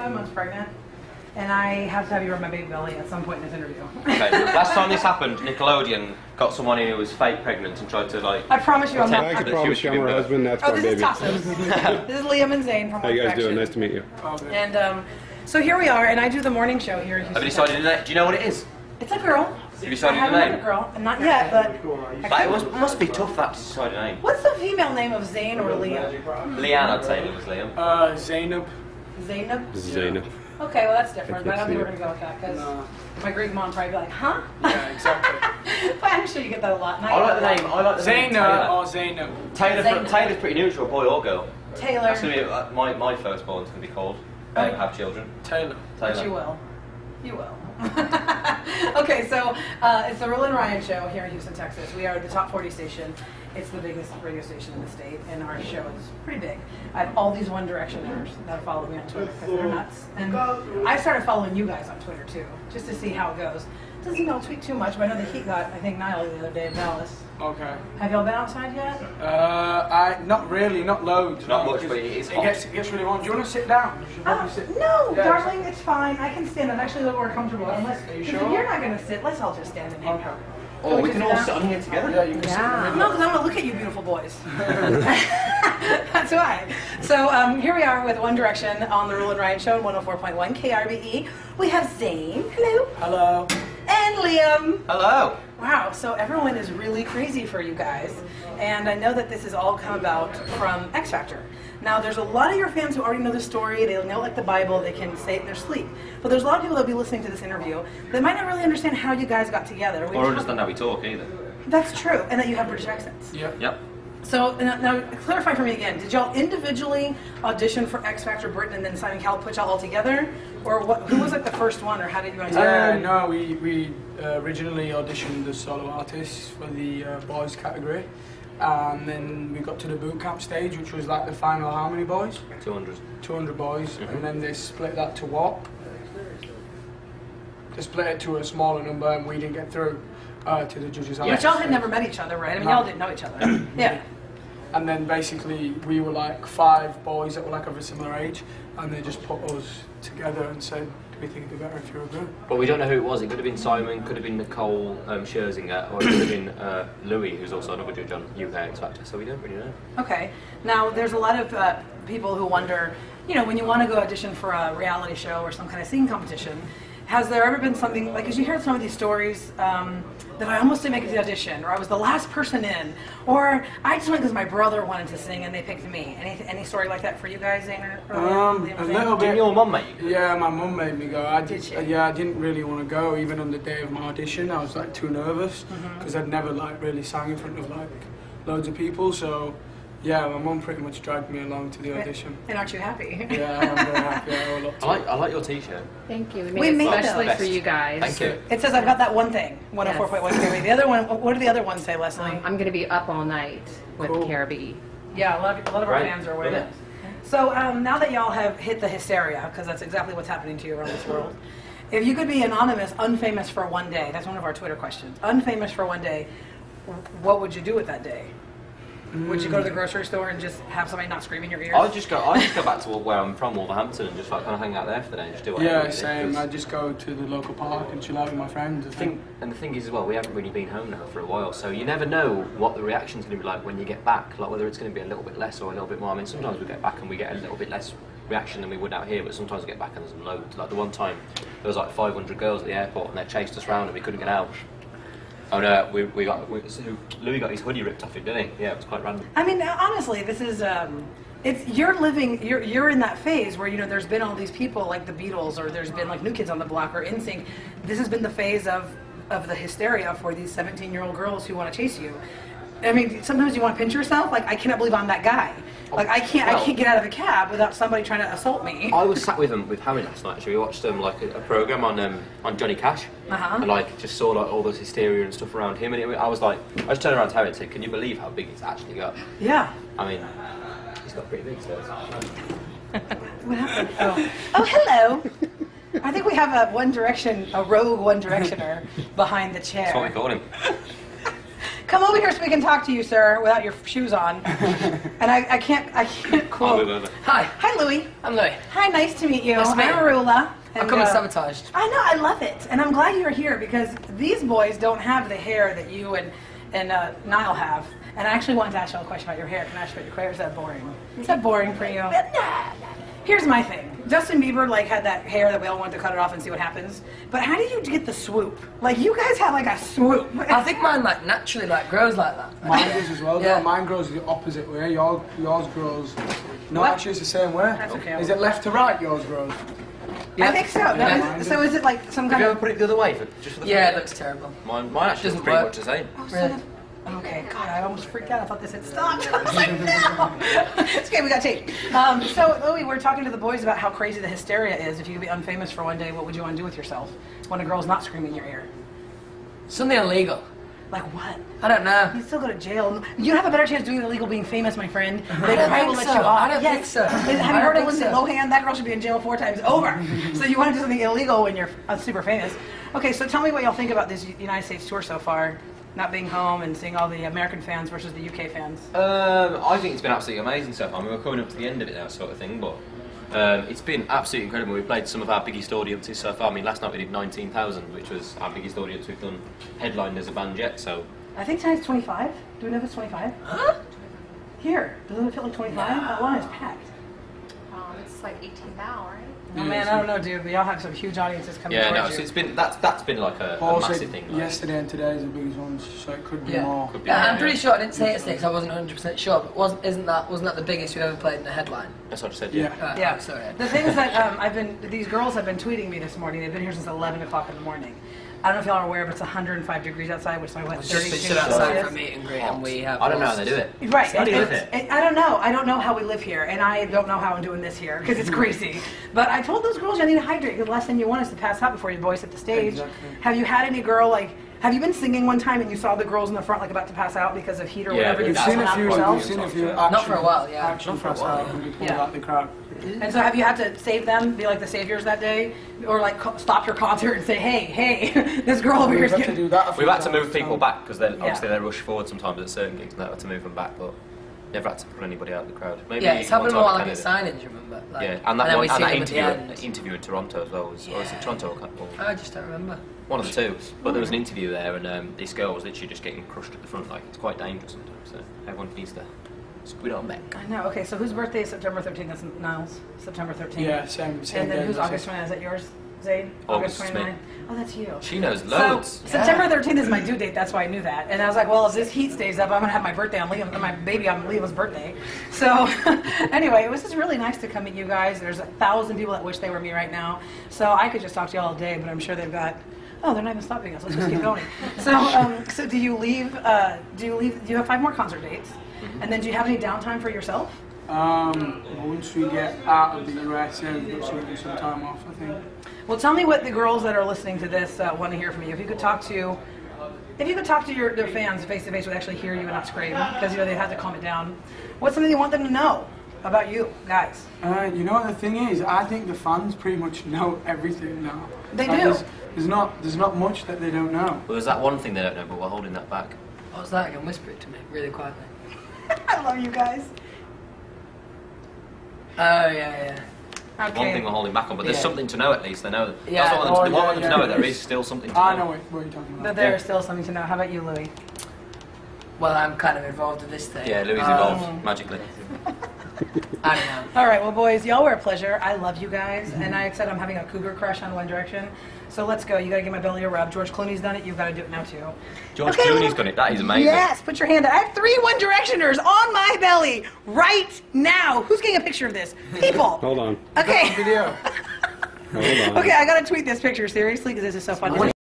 7 months pregnant, and I have to have you rub my baby belly at some point in this interview. Okay. Last time this happened, Nickelodeon got someone in who was fake pregnant and tried to like. I promise you, I'm not. I can promise you I'm her husband. That's my this baby. is Tassos. This is Liam and Zayn from How you guys doing? Nice to meet you. And so here we are, and I do the morning show here in Houston. Have you decided the name? Do you know what it is? It's a girl. Have you decided I the have name? a girl, and not yet, but. That must be tough that to decide a name. What's the female name of Zayn or Liam? Leanne, I'd say it was Liam. Zaynab. Zaynab? Zaynab. Okay, well that's different, but I don't think we're going to go with that, because my Greek mom probably be like, huh? Yeah, exactly. But I'm sure you get that a lot. I like the name. I like the name. Zayn or Zaynab. Taylor's pretty neutral, boy or girl. Taylor. That's going to be my firstborn's going to be called. They don't have children. Taylor. But you will. You will. Okay, so it's the Roland Ryan Show here in Houston, Texas. We are the top 40 station. It's the biggest radio station in the state, and our show is pretty big. I have all these One Directioners that follow me on Twitter because they're nuts. And I started following you guys on Twitter too, just to see how it goes. Doesn't tweet too much, but I know the Heat got, I think, Niall the other day in Dallas. Okay. Have y'all been outside yet? Not really, not loads. Not much, but it is hot. It gets really warm. Do you want to sit down? You should probably sit. No, Yeah, darling, it's fine. I can stand. I'm actually a little more comfortable. Unless, Are you 'cause sure? if you're not going to sit, let's all just stand and hang out. Oh, we just can all sit sit on here together. Yeah, you can sit in the middle. No, because I want to look at you beautiful boys. That's why. So here we are with One Direction on the Roland Ryan Show on 104.1 KRBE. We have Zayn, hello, Hello. and Liam. Hello. Wow, so everyone is really crazy for you guys. And I know that this has all come about from X Factor. Now, there's a lot of your fans who already know the story. They know like the Bible. They can say it in their sleep. But there's a lot of people that will be listening to this interview that might not really understand how you guys got together. Or understand how we talk either. That's true, and that you have British accents. Yep. So now, clarify for me again. Did y'all individually audition for X Factor Britain, and then Simon Cowell put y'all all together, or what? Who was like the first one, or how did you guys? No, we originally auditioned as solo artists for the boys category, and then we got to the boot camp stage, which was like the final how many boys? 200. 200 boys, and then they split that to what? They split it to a smaller number, and we didn't get through to the judges. But y'all had never met each other, right? I mean, y'all didn't know each other. Yeah. And then basically we were like 5 boys that were like of a similar age, and they just put us together and said, do we think it'd be better if you were good? But we don't know who it was. It could have been Simon, could have been Nicole Scherzinger, or it could have been Louis, who's also another judge on UK X Factor, so we don't really know. Okay. Now, there's a lot of people who wonder, you know, when you want to go audition for a reality show or some kind of singing competition, has there ever been something, like, because you hear some of these stories that I almost didn't make it to the audition, or I was the last person in, or I just went because my brother wanted to sing and they picked me. Any story like that for you guys, Zayn? A little bit. Didn't your mum make you go? Yeah, my mum made me go. Did she? Yeah, I didn't really want to go. Even on the day of my audition, I was like too nervous because I'd never like really sang in front of like loads of people. So yeah, my mum pretty much dragged me along to the audition. And aren't you happy? Yeah, I'm very happy. I like your t-shirt. Thank you. We We made made it especially those. for you guys. Thank you. It says I've got that one thing, 104.1 KRBE. The other one, what do the other ones say, Leslie? I'm going to be up all night with Cool. KRBE. Yeah, a lot of our Right. fans are aware Yeah. of this. So now that y'all have hit the hysteria, because that's exactly what's happening to you around this world, if you could be anonymous, unfamous for one day, that's one of our Twitter questions, unfamous for one day, what would you do with that day? Would you go to the grocery store and just have somebody not scream in your ears? I'd just go back to where I'm from, Wolverhampton, and just like kind of hang out there for the day and just do whatever. Yeah, we did, same. 'cause I just go to the local park and chill out with my friends. And the thing is as well, we haven't really been home now for a while, so you never know what the reaction's going to be like when you get back, like whether it's going to be a little bit less or a little bit more. I mean, sometimes we get back and we get a little bit less reaction than we would out here, but sometimes we get back and there's loads. Like the one time, there was like 500 girls at the airport and they chased us round and we couldn't get out. Oh no, so Louis got his hoodie ripped off him, didn't he? Yeah, it was quite random. I mean, honestly, this is you're in that phase where, you know, there's been all these people like the Beatles, or there's been like New Kids on the Block or NSYNC. This has been the phase of the hysteria for these 17-year-old girls who want to chase you. I mean, sometimes you want to pinch yourself. Like, I cannot believe I'm that guy. Like, I can't get out of a cab without somebody trying to assault me. I was sat with Harry last night. Actually, we watched like a program on Johnny Cash, and like just saw like all this hysteria and stuff around him. And I was just turned around to Harry and said, "Can you believe how big it's actually got?" Yeah. I mean, he's got pretty big stairs. What happened? Oh, hello. I think we have a rogue One Directioner behind the chair. That's what we call him. Come over here so we can talk to you, sir, without your shoes on. And I can't quote. Hi. Hi, Louie. I'm Louis. Hi, nice to meet you. Nice to meet I'm you. Arula. I'm coming sabotaged. I know, I love it. And I'm glad you're here because these boys don't have the hair that you and Niall have. And I actually wanted to ask you a question about your hair. Can I ask you about your hair? Is that boring? Is that boring for you? Here's my thing. Justin Bieber had that hair that we all wanted to cut it off and see what happens. But how do you get the swoop? Like you guys have a swoop. I think mine naturally grows like that. Mine does as well. Yeah. Yeah. Mine grows the opposite way. Yours grows. No, What? actually, it's the same way. That's okay. Is it left to right? Yours grows. I think so. Yeah. So is it like some Have kind you of? ever put it the other way? Just for the Yeah, it looks terrible. Mine actually Doesn't looks pretty work. much the same. Really? Okay, God, I almost freaked out. I thought this had stopped. I was like, no. It's okay, we got tape. So, Louie, we're talking to the boys about how crazy the hysteria is. If you could be unfamous for one day, what would you want to do with yourself when a girl's not screaming in your ear? Something illegal. Like what? I don't know. You'd still go to jail. You'd have a better chance doing illegal being famous, my friend. They don't probably will think let so. you off. I don't think so. Have I you don't heard of think Lindsay so. Lohan? That girl should be in jail 4 times over. So you want to do something illegal when you're super famous. Okay, so tell me what y'all think about this United States tour so far. Not being home and seeing all the American fans versus the UK fans. I think it's been absolutely amazing so far. I mean, we're coming up to the end of it now, sort of thing, but it's been absolutely incredible. We've played some of our biggest audiences so far. I mean, last night we did 19,000, which was our biggest audience we've done headlined as a band yet, so... I think tonight's 25. Do we know if it's 25? Huh? Here, doesn't it feel like 25? That one is packed. It's like 18 now, right? Oh man, I don't know, dude. But y'all have some huge audiences coming Yeah, no, towards so you. it's been that's been like a Paul massive said thing. Like, yesterday and today is the biggest ones, so it could be Yeah. more. could be Yeah, more, I'm pretty sure I didn't say it because I wasn't 100% sure, but wasn't that the biggest you've ever played in a headline? That's what I said. Yeah. Yeah. Oh, sorry. The thing is that these girls have been tweeting me this morning. They've been here since 11 o'clock in the morning. I don't know if y'all are aware, but it's 105 degrees outside, which is like what, It's just 32 been stood outside Celsius? for a meet and greet, and we have. I don't know how they do it. Right. How do you live it? I don't know. I don't know how we live here, and I don't know how I'm doing this here because it's crazy. But I told those girls you need to hydrate because the last thing you want is to pass out before you boys hit the stage. Exactly. Have you had any girl have you been singing one time and you saw the girls in the front about to pass out because of heat or Yeah, whatever? but You We've that's passed seen a out few. yourselves? We've seen a few. Not for a while, yeah. Actually, Not for a pass while, out yeah. when we pulled Yeah. out the crowd. And so have you had to save them, be like the saviors that day? Or stop your concert and say, hey, this girl over here is We've had to getting... do that a few We've had to times, move people so- back because obviously they rush forward sometimes at certain gigs, and they had to move them back, but never had to pull anybody out of the crowd. Maybe Yeah, it's one happened time more in like at Canada. signings, remember? Yeah, and that then one, we see and that them at the end. interview in Toronto as well was, or was it Toronto or I just don't remember. one of the two. But there was an interview there, and this girl was literally just getting crushed at the front. Like, it's quite dangerous sometimes, so everyone needs to squid on back. I know. Okay, so whose birthday is September 13th? That's Niles. September 13th. Yeah, same. And day then who's as August us. 29th? Is that yours, Zayn? August 29th. Oh, that's you. She knows loads. So, September 13th is my due date. That's why I knew that. And I was like, well, if this heat stays up, I'm gonna have my birthday on Liam, my baby on Liam's birthday. So, anyway, it was just really nice to come meet you guys. There's 1,000 people that wish they were me right now. So I could just talk to you all day, but I'm sure they've got. Oh, they're not even stopping us. Let's just keep going. So do you leave? Do you have 5 more concert dates? And then do you have any downtime for yourself? Once we get out of the USA, we've got some time off, I think. Well, tell me what the girls that are listening to this want to hear from you. If you could talk to their fans face to face, would actually hear you and not scream, because they have to calm it down. What's something you want them to know about you guys? You know what the thing is? I think the fans pretty much know everything now. They do. There's not much that they don't know. Well, there's that one thing they don't know, but we're holding that back. What's that again? Whisper it to me, really quietly. I love you guys. Oh, yeah. Okay. One thing we're holding back on, but there's Yeah. something to know at least. They know. Yeah. That's what I want them to know. yeah. There is still something to know. I know what you're talking about. But there is still something to know. How about you, Louie? Well, I'm kind of involved in this thing. Yeah, Louis involved magically. I don't know. All right, well, boys, y'all were a pleasure. I love you guys, and I said I'm having a cougar crush on One Direction. So let's go. You got to give my belly a rub. George Clooney's done it. You've got to do it now too. George Okay, Clooney's well, done it. That is amazing. Yes, put your hand out. I have 3 One Directioners on my belly right now. Who's getting a picture of this? People. Hold on. Okay. Video. Hold on. Okay, I got to tweet this picture seriously because this is so funny.